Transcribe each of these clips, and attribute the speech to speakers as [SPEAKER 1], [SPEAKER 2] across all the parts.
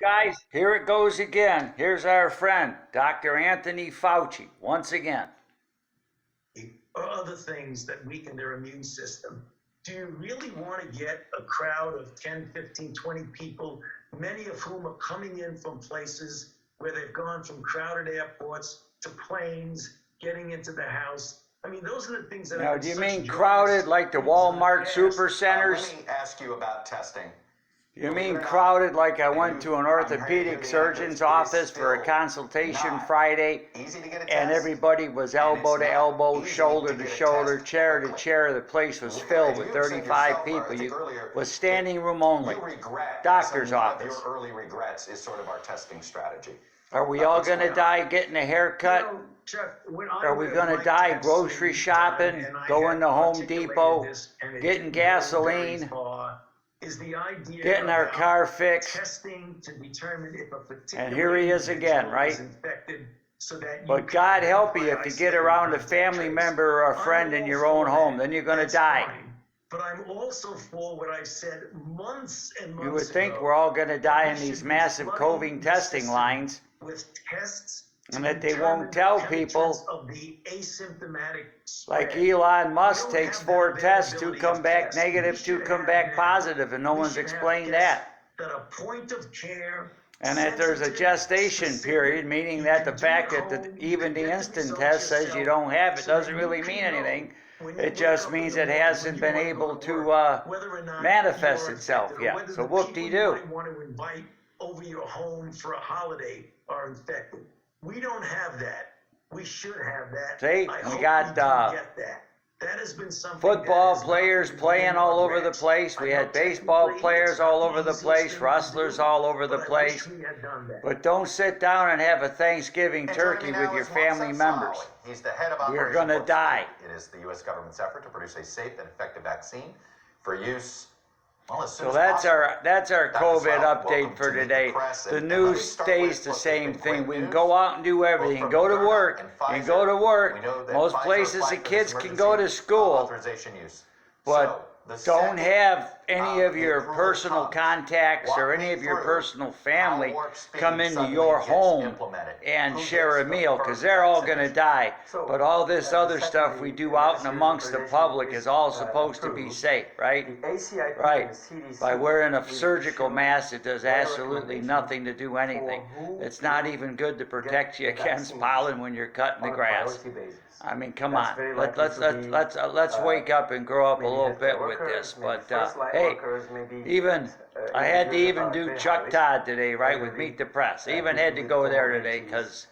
[SPEAKER 1] Guys, here it goes again. Here's our friend, Dr. Anthony Fauci, once again.
[SPEAKER 2] Or other things that weaken their immune system. Do you really want to get a crowd of 10, 15, 20 people, many of whom are coming in from places where they've gone from crowded airports to planes, getting into the house? I mean, those are the things that
[SPEAKER 1] Now,
[SPEAKER 2] have
[SPEAKER 1] do you
[SPEAKER 2] been such
[SPEAKER 1] mean
[SPEAKER 2] joyous
[SPEAKER 1] crowded like the
[SPEAKER 2] things in
[SPEAKER 1] Walmart
[SPEAKER 2] past.
[SPEAKER 1] supercenters?
[SPEAKER 3] Let me ask you about testing.
[SPEAKER 1] You
[SPEAKER 3] Believe it
[SPEAKER 1] mean
[SPEAKER 3] or not,
[SPEAKER 1] crowded like I went to an
[SPEAKER 3] I'm hearing you
[SPEAKER 1] orthopedic
[SPEAKER 3] the
[SPEAKER 1] surgeon's
[SPEAKER 3] answer is
[SPEAKER 1] office for a
[SPEAKER 3] still
[SPEAKER 1] consultation
[SPEAKER 3] not
[SPEAKER 1] Friday,
[SPEAKER 3] easy to get a
[SPEAKER 1] and
[SPEAKER 3] test,
[SPEAKER 1] everybody was
[SPEAKER 3] and
[SPEAKER 1] elbow
[SPEAKER 3] it's
[SPEAKER 1] to
[SPEAKER 3] not
[SPEAKER 1] elbow,
[SPEAKER 3] easy
[SPEAKER 1] shoulder
[SPEAKER 3] to
[SPEAKER 1] to
[SPEAKER 3] get a
[SPEAKER 1] shoulder,
[SPEAKER 3] test
[SPEAKER 1] chair to
[SPEAKER 3] quickly.
[SPEAKER 1] chair. The place was
[SPEAKER 3] And
[SPEAKER 1] filled with
[SPEAKER 3] you said
[SPEAKER 1] 35
[SPEAKER 3] yourself, or I
[SPEAKER 1] people.
[SPEAKER 3] think earlier,
[SPEAKER 1] Was standing room only.
[SPEAKER 3] you regret
[SPEAKER 1] Doctor's
[SPEAKER 3] some
[SPEAKER 1] office.
[SPEAKER 3] of your early regrets is sort of our testing strategy.
[SPEAKER 1] Are we all going to
[SPEAKER 3] Explain.
[SPEAKER 1] die getting a haircut?
[SPEAKER 2] You know, Jeff, when I
[SPEAKER 1] Are we
[SPEAKER 2] would
[SPEAKER 1] going to
[SPEAKER 2] like
[SPEAKER 1] die
[SPEAKER 2] have
[SPEAKER 1] grocery
[SPEAKER 2] seen
[SPEAKER 1] shopping,
[SPEAKER 2] done, and I
[SPEAKER 1] going
[SPEAKER 2] had
[SPEAKER 1] to Home
[SPEAKER 2] articulated
[SPEAKER 1] Depot,
[SPEAKER 2] this, and it
[SPEAKER 1] getting
[SPEAKER 2] didn't go very
[SPEAKER 1] gasoline,
[SPEAKER 2] far, is the idea
[SPEAKER 1] getting our
[SPEAKER 2] about
[SPEAKER 1] car fixed?
[SPEAKER 2] testing to determine if a particular
[SPEAKER 1] And here he is again,
[SPEAKER 2] individual
[SPEAKER 1] right?
[SPEAKER 2] is infected, so that you
[SPEAKER 1] But
[SPEAKER 2] can
[SPEAKER 1] God help you
[SPEAKER 2] identify
[SPEAKER 1] if you get
[SPEAKER 2] isolated
[SPEAKER 1] around a
[SPEAKER 2] contact
[SPEAKER 1] family
[SPEAKER 2] trace.
[SPEAKER 1] member or a friend in your own home, then you're going to
[SPEAKER 2] That's
[SPEAKER 1] die.
[SPEAKER 2] fine. But I'm also for what I've said months and months
[SPEAKER 1] You would think
[SPEAKER 2] ago,
[SPEAKER 1] we're all going to die in
[SPEAKER 2] we
[SPEAKER 1] these
[SPEAKER 2] should be
[SPEAKER 1] massive
[SPEAKER 2] flooding
[SPEAKER 1] COVID
[SPEAKER 2] the
[SPEAKER 1] testing
[SPEAKER 2] system
[SPEAKER 1] lines,
[SPEAKER 2] with tests
[SPEAKER 1] and
[SPEAKER 2] to
[SPEAKER 1] that they
[SPEAKER 2] determine
[SPEAKER 1] won't tell
[SPEAKER 2] the
[SPEAKER 1] people,
[SPEAKER 2] penetrance of the asymptomatic
[SPEAKER 1] like
[SPEAKER 2] spread.
[SPEAKER 1] Elon Musk
[SPEAKER 2] don't
[SPEAKER 1] takes
[SPEAKER 2] have
[SPEAKER 1] 4
[SPEAKER 2] that
[SPEAKER 1] tests, 2
[SPEAKER 2] availability
[SPEAKER 1] come
[SPEAKER 2] of
[SPEAKER 1] back
[SPEAKER 2] tests.
[SPEAKER 1] negative,
[SPEAKER 2] We
[SPEAKER 1] 2
[SPEAKER 2] should
[SPEAKER 1] come
[SPEAKER 2] have
[SPEAKER 1] back
[SPEAKER 2] now-
[SPEAKER 1] positive, and no
[SPEAKER 2] we
[SPEAKER 1] one's
[SPEAKER 2] should have
[SPEAKER 1] explained
[SPEAKER 2] tests
[SPEAKER 1] that.
[SPEAKER 2] That are point of care,
[SPEAKER 1] And that there's a
[SPEAKER 2] sensitive,
[SPEAKER 1] gestation
[SPEAKER 2] specific.
[SPEAKER 1] period, meaning
[SPEAKER 2] You
[SPEAKER 1] that
[SPEAKER 2] can
[SPEAKER 1] the
[SPEAKER 2] do
[SPEAKER 1] fact
[SPEAKER 2] it
[SPEAKER 1] that
[SPEAKER 2] home, you
[SPEAKER 1] even
[SPEAKER 2] can
[SPEAKER 1] the
[SPEAKER 2] get the
[SPEAKER 1] instant
[SPEAKER 2] results
[SPEAKER 1] test says you
[SPEAKER 2] yourself,
[SPEAKER 1] don't have it
[SPEAKER 2] so that
[SPEAKER 1] doesn't
[SPEAKER 2] you
[SPEAKER 1] really
[SPEAKER 2] can
[SPEAKER 1] mean
[SPEAKER 2] know
[SPEAKER 1] anything.
[SPEAKER 2] when you
[SPEAKER 1] It
[SPEAKER 2] wake
[SPEAKER 1] just
[SPEAKER 2] up in
[SPEAKER 1] means
[SPEAKER 2] the
[SPEAKER 1] it
[SPEAKER 2] morning, when
[SPEAKER 1] hasn't
[SPEAKER 2] you
[SPEAKER 1] been
[SPEAKER 2] wanna go
[SPEAKER 1] able
[SPEAKER 2] to
[SPEAKER 1] to
[SPEAKER 2] work, whether or not
[SPEAKER 1] manifest
[SPEAKER 2] you're
[SPEAKER 1] itself
[SPEAKER 2] infected, or
[SPEAKER 1] yet.
[SPEAKER 2] whether
[SPEAKER 1] So
[SPEAKER 2] the people
[SPEAKER 1] whoop-de-doo.
[SPEAKER 2] you might want to invite over your home for a holiday are infected. We don't have that. We should have that.
[SPEAKER 1] See,
[SPEAKER 2] I
[SPEAKER 1] we
[SPEAKER 2] hope
[SPEAKER 1] got,
[SPEAKER 2] we do get that. That has been something
[SPEAKER 1] Football
[SPEAKER 2] that has
[SPEAKER 1] players
[SPEAKER 2] not been
[SPEAKER 1] playing
[SPEAKER 2] within
[SPEAKER 1] all
[SPEAKER 2] our
[SPEAKER 1] over the
[SPEAKER 2] grasp.
[SPEAKER 1] place.
[SPEAKER 2] I
[SPEAKER 1] We
[SPEAKER 2] know
[SPEAKER 1] had baseball
[SPEAKER 2] technically
[SPEAKER 1] players
[SPEAKER 2] it's not
[SPEAKER 1] all
[SPEAKER 2] the
[SPEAKER 1] over the
[SPEAKER 2] easiest
[SPEAKER 1] place,
[SPEAKER 2] thing to do,
[SPEAKER 1] wrestlers all over the
[SPEAKER 2] but I
[SPEAKER 1] place.
[SPEAKER 2] wish we had done that.
[SPEAKER 1] But don't sit down and have a Thanksgiving
[SPEAKER 3] And
[SPEAKER 1] turkey
[SPEAKER 3] joining me
[SPEAKER 1] with
[SPEAKER 3] now
[SPEAKER 1] your
[SPEAKER 3] is Mark
[SPEAKER 1] family members.
[SPEAKER 3] Senslowly. He's the head of
[SPEAKER 1] We're
[SPEAKER 3] Operation
[SPEAKER 1] gonna
[SPEAKER 3] Warp
[SPEAKER 1] die.
[SPEAKER 3] Speed. It is the U.S. government's effort to produce a safe and effective vaccine for use, well, as soon
[SPEAKER 1] So
[SPEAKER 3] as
[SPEAKER 1] that's
[SPEAKER 3] possible.
[SPEAKER 1] our
[SPEAKER 3] Dr.
[SPEAKER 1] COVID
[SPEAKER 3] Slowly,
[SPEAKER 1] update
[SPEAKER 3] welcome
[SPEAKER 1] for
[SPEAKER 3] to Meet the
[SPEAKER 1] today.
[SPEAKER 3] Press.
[SPEAKER 1] The
[SPEAKER 3] And let me
[SPEAKER 1] news
[SPEAKER 3] start
[SPEAKER 1] stays
[SPEAKER 3] with,
[SPEAKER 1] the
[SPEAKER 3] look,
[SPEAKER 1] same
[SPEAKER 3] there's been
[SPEAKER 1] thing.
[SPEAKER 3] great
[SPEAKER 1] We can
[SPEAKER 3] news,
[SPEAKER 1] go out and do
[SPEAKER 3] both
[SPEAKER 1] everything.
[SPEAKER 3] from
[SPEAKER 1] Go to
[SPEAKER 3] Moderna
[SPEAKER 1] work.
[SPEAKER 3] and
[SPEAKER 1] You can
[SPEAKER 3] Pfizer.
[SPEAKER 1] go to
[SPEAKER 3] We
[SPEAKER 1] work.
[SPEAKER 3] know that
[SPEAKER 1] Most
[SPEAKER 3] Pfizer
[SPEAKER 1] places the
[SPEAKER 3] applied for
[SPEAKER 1] kids
[SPEAKER 3] this
[SPEAKER 1] can go to
[SPEAKER 3] emergency
[SPEAKER 1] school.
[SPEAKER 3] authorization use.
[SPEAKER 1] But
[SPEAKER 3] So, the
[SPEAKER 1] don't
[SPEAKER 3] second
[SPEAKER 1] have any of
[SPEAKER 3] the
[SPEAKER 1] your
[SPEAKER 3] approval
[SPEAKER 1] personal
[SPEAKER 3] comes,
[SPEAKER 1] contacts or
[SPEAKER 3] walk
[SPEAKER 1] any
[SPEAKER 3] me
[SPEAKER 1] of your
[SPEAKER 3] through
[SPEAKER 1] personal
[SPEAKER 3] how
[SPEAKER 1] family
[SPEAKER 3] Warp Speed
[SPEAKER 1] come into
[SPEAKER 3] suddenly
[SPEAKER 1] your
[SPEAKER 3] gets
[SPEAKER 1] home
[SPEAKER 3] implemented.
[SPEAKER 1] and
[SPEAKER 3] Who
[SPEAKER 1] share
[SPEAKER 3] gets
[SPEAKER 1] a
[SPEAKER 3] the
[SPEAKER 1] meal, because
[SPEAKER 3] first
[SPEAKER 1] they're all going to
[SPEAKER 3] vaccination?
[SPEAKER 1] die. But all this other stuff we do out and amongst the public is all supposed to be safe, right?
[SPEAKER 4] The ACIP
[SPEAKER 1] Right.
[SPEAKER 4] and the CDC
[SPEAKER 1] By wearing a
[SPEAKER 4] will
[SPEAKER 1] surgical
[SPEAKER 4] issue
[SPEAKER 1] mask, it does
[SPEAKER 4] their
[SPEAKER 1] absolutely
[SPEAKER 4] recommendation
[SPEAKER 1] nothing to do anything.
[SPEAKER 4] for who
[SPEAKER 1] It's not
[SPEAKER 4] will
[SPEAKER 1] even good to protect you
[SPEAKER 4] the
[SPEAKER 1] against
[SPEAKER 4] vaccine
[SPEAKER 1] pollen when you're cutting the
[SPEAKER 4] on a
[SPEAKER 1] grass.
[SPEAKER 4] priority basis.
[SPEAKER 1] I mean, come
[SPEAKER 4] That's
[SPEAKER 1] on.
[SPEAKER 4] very
[SPEAKER 1] Let's
[SPEAKER 4] likely to be,
[SPEAKER 1] let's wake up and grow up a
[SPEAKER 4] maybe
[SPEAKER 1] little
[SPEAKER 4] healthcare
[SPEAKER 1] bit with
[SPEAKER 4] workers,
[SPEAKER 1] this.
[SPEAKER 4] maybe
[SPEAKER 1] But
[SPEAKER 4] first-line
[SPEAKER 1] hey,
[SPEAKER 4] workers, maybe,
[SPEAKER 1] even I had to
[SPEAKER 4] individuals
[SPEAKER 1] even
[SPEAKER 4] that are
[SPEAKER 1] do
[SPEAKER 4] very
[SPEAKER 1] Chuck
[SPEAKER 4] high risk,
[SPEAKER 1] Todd today, right, with
[SPEAKER 4] elderly,
[SPEAKER 1] Meet the Press. I even
[SPEAKER 4] people
[SPEAKER 1] had to
[SPEAKER 4] with
[SPEAKER 1] go there today
[SPEAKER 4] comorbidities.
[SPEAKER 1] because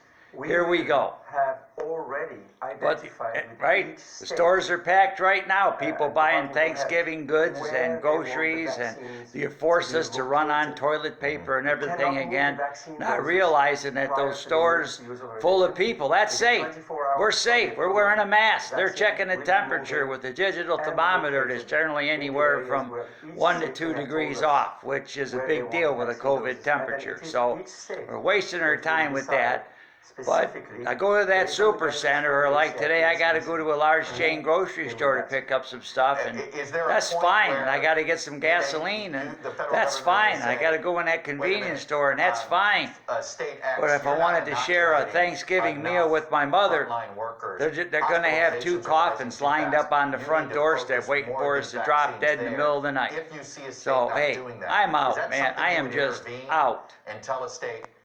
[SPEAKER 1] here we go.
[SPEAKER 4] Have already
[SPEAKER 1] But
[SPEAKER 4] identified with
[SPEAKER 1] right,
[SPEAKER 4] each
[SPEAKER 1] the
[SPEAKER 4] state,
[SPEAKER 1] stores are packed right now. People buying
[SPEAKER 4] Department of Health,
[SPEAKER 1] Thanksgiving goods
[SPEAKER 4] where
[SPEAKER 1] and
[SPEAKER 4] they want the
[SPEAKER 1] groceries, and
[SPEAKER 4] vaccines
[SPEAKER 1] you force
[SPEAKER 4] to be
[SPEAKER 1] us to run on
[SPEAKER 4] located.
[SPEAKER 1] toilet paper and
[SPEAKER 4] You cannot
[SPEAKER 1] everything
[SPEAKER 4] move the
[SPEAKER 1] again,
[SPEAKER 4] vaccine
[SPEAKER 1] not
[SPEAKER 4] doses
[SPEAKER 1] realizing that
[SPEAKER 4] prior
[SPEAKER 1] those
[SPEAKER 4] to the
[SPEAKER 1] stores
[SPEAKER 4] emergency use
[SPEAKER 1] full of
[SPEAKER 4] authorization.
[SPEAKER 1] people, that's
[SPEAKER 4] Within
[SPEAKER 1] safe.
[SPEAKER 4] 24 hours
[SPEAKER 1] We're
[SPEAKER 4] of
[SPEAKER 1] safe.
[SPEAKER 4] the
[SPEAKER 1] We're wearing a
[SPEAKER 4] approval,
[SPEAKER 1] mask. They're
[SPEAKER 4] vaccine
[SPEAKER 1] checking the
[SPEAKER 4] will be
[SPEAKER 1] temperature
[SPEAKER 4] moving
[SPEAKER 1] with the digital
[SPEAKER 4] and
[SPEAKER 1] thermometer that's
[SPEAKER 4] located
[SPEAKER 1] generally
[SPEAKER 4] in the
[SPEAKER 1] anywhere
[SPEAKER 4] areas
[SPEAKER 1] from
[SPEAKER 4] where each
[SPEAKER 1] 1 to
[SPEAKER 4] state
[SPEAKER 1] 2
[SPEAKER 4] will have
[SPEAKER 1] degrees
[SPEAKER 4] told us
[SPEAKER 1] off, which is a
[SPEAKER 4] where they
[SPEAKER 1] big
[SPEAKER 4] want
[SPEAKER 1] deal
[SPEAKER 4] the
[SPEAKER 1] with a
[SPEAKER 4] vaccine
[SPEAKER 1] COVID
[SPEAKER 4] doses. And then
[SPEAKER 1] temperature.
[SPEAKER 4] it is
[SPEAKER 1] So
[SPEAKER 4] each state
[SPEAKER 1] we're wasting our
[SPEAKER 4] that will
[SPEAKER 1] time with
[SPEAKER 4] decide
[SPEAKER 1] that. But
[SPEAKER 4] specifically
[SPEAKER 1] I go to that
[SPEAKER 4] based on the
[SPEAKER 1] super
[SPEAKER 4] guidance
[SPEAKER 1] center,
[SPEAKER 4] from
[SPEAKER 1] or
[SPEAKER 4] the
[SPEAKER 1] like today, I got to
[SPEAKER 4] CDC,
[SPEAKER 1] go to a large
[SPEAKER 4] and
[SPEAKER 1] chain
[SPEAKER 4] then
[SPEAKER 1] grocery
[SPEAKER 4] they will
[SPEAKER 1] store to
[SPEAKER 4] vaccinate.
[SPEAKER 1] pick up some stuff, and
[SPEAKER 3] Is there a
[SPEAKER 1] that's
[SPEAKER 3] point
[SPEAKER 1] fine.
[SPEAKER 3] where
[SPEAKER 1] And I got to get some gasoline, and that's fine. I got to go in that convenience store, and that's fine.
[SPEAKER 3] State X,
[SPEAKER 1] But if I
[SPEAKER 3] you're
[SPEAKER 1] wanted
[SPEAKER 3] not
[SPEAKER 1] to share a
[SPEAKER 3] inoculating
[SPEAKER 1] Thanksgiving meal
[SPEAKER 3] enough
[SPEAKER 1] with my mother,
[SPEAKER 3] frontline workers.
[SPEAKER 1] they're going to have 2
[SPEAKER 3] Hospitalizations are
[SPEAKER 1] coffins
[SPEAKER 3] rising too
[SPEAKER 1] lined
[SPEAKER 3] fast.
[SPEAKER 1] up on the
[SPEAKER 3] You
[SPEAKER 1] front
[SPEAKER 3] need to
[SPEAKER 1] doorstep
[SPEAKER 3] focus
[SPEAKER 1] waiting
[SPEAKER 3] more
[SPEAKER 1] for
[SPEAKER 3] of
[SPEAKER 1] us
[SPEAKER 3] these
[SPEAKER 1] to drop
[SPEAKER 3] vaccines
[SPEAKER 1] dead in the
[SPEAKER 3] there.
[SPEAKER 1] middle of the night.
[SPEAKER 3] If you see a state
[SPEAKER 1] So,
[SPEAKER 3] not
[SPEAKER 1] hey,
[SPEAKER 3] doing that,
[SPEAKER 1] I'm
[SPEAKER 3] is
[SPEAKER 1] out,
[SPEAKER 3] that
[SPEAKER 1] man.
[SPEAKER 3] something
[SPEAKER 1] I
[SPEAKER 3] you
[SPEAKER 1] am
[SPEAKER 3] would
[SPEAKER 1] just
[SPEAKER 3] intervene
[SPEAKER 1] out.
[SPEAKER 3] and tell a state,